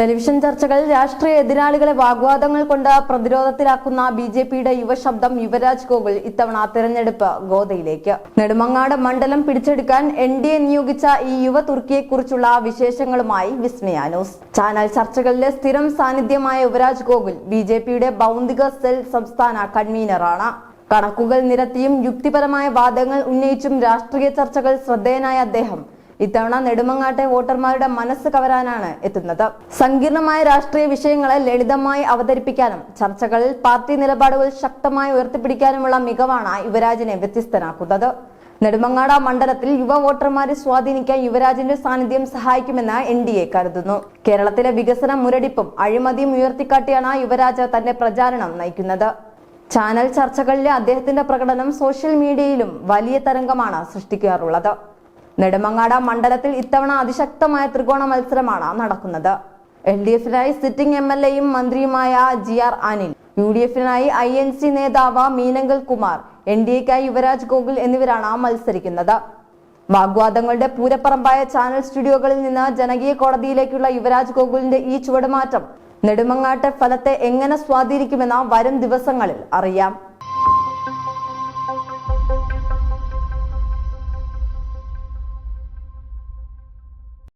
Television ചർച്ചകൾ രാഷ്ട്രീയ എതിരാളികളെ വാഗ്വാദങ്ങൾ കൊണ്ട് പ്രതിരോധത്തിലാക്കുന്ന ബിജെപിയുടെ യുവശബ്ദം യുവരാജ് ഗോകുൽ ഇത്തവണ തെരഞ്ഞെടുപ്പ് ഗോദയിലേക്ക്. നെടുമങ്ങാട് മണ്ഡലം പിടിച്ചെടുക്കാൻ NDA നിയോഗിച്ച ഈ യുവ തുർക്കിയെക്കുറിച്ചുള്ള വിശേഷങ്ങളുമായി വിസ്മയ ന്യൂസ്. ചാനൽ ചർച്ചകളിലെ സ്ഥിരം സാന്നിധ്യമായ യുവരാജ് ഗോകുൽ ബിജെപിയുടെ ബൗദ്ധിക സെൽ സംസ്ഥാന കൺവീനറാണ്. കണക്കുകൾ നിരത്തിയും യുക്തിപരമായ വാദങ്ങൾ ഉന്നയിച്ചും രാഷ്ട്രീയ ചർച്ചകൾ ശ്രദ്ധേയനായ അദ്ദേഹം ഇത്തവണ നെടുമങ്ങാട്ടെ വോട്ടർമാരുടെ മനസ്സ് കവരാനാണ് എത്തുന്നത്. സങ്കീർണമായ രാഷ്ട്രീയ വിഷയങ്ങളെ ലളിതമായി അവതരിപ്പിക്കാനും ചർച്ചകളിൽ പാർട്ടി നിലപാടുകൾ ശക്തമായി ഉയർത്തിപ്പിടിക്കാനുമുള്ള മികവാണ് യുവരാജിനെ വ്യത്യസ്തനാക്കുന്നത്. നെടുമങ്ങാട് മണ്ഡലത്തിൽ യുവ വോട്ടർമാരെ സ്വാധീനിക്കാൻ യുവരാജിന്റെ സാന്നിധ്യം സഹായിക്കുമെന്ന് NDA കരുതുന്നു. കേരളത്തിലെ വികസന മുരടിപ്പും അഴിമതിയും ഉയർത്തിക്കാട്ടിയാണ് യുവരാജ് തന്റെ പ്രചാരണം നയിക്കുന്നത്. ചാനൽ ചർച്ചകളിലെ അദ്ദേഹത്തിന്റെ പ്രകടനം സോഷ്യൽ മീഡിയയിലും വലിയ തരംഗമാണ് സൃഷ്ടിക്കാറുള്ളത്. നെടുമങ്ങാട് മണ്ഡലത്തിൽ ഇത്തവണ അതിശക്തമായ ത്രികോണ മത്സരമാണ് നടക്കുന്നത്. LDF-നായി സിറ്റിംഗ് MLA-യും മന്ത്രിയുമായ GR അനിൽ, UDF-നായി INC നേതാവ് മീനങ്കൽ കുമാർ, NDA-ക്കായി യുവരാജ് ഗോകുൽ എന്നിവരാണ് മത്സരിക്കുന്നത്. വാഗ്വാദങ്ങളുടെ പൂരപ്പറമ്പായ ചാനൽ സ്റ്റുഡിയോകളിൽ നിന്ന് ജനകീയ കോടതിയിലേക്കുള്ള യുവരാജ് ഗോകുലിന്റെ ഈ ചുവടുമാറ്റം നെടുമങ്ങാട്ടെ ഫലത്തെ എങ്ങനെ സ്വാധീനിക്കുമെന്ന് വരും ദിവസങ്ങളിൽ അറിയാം.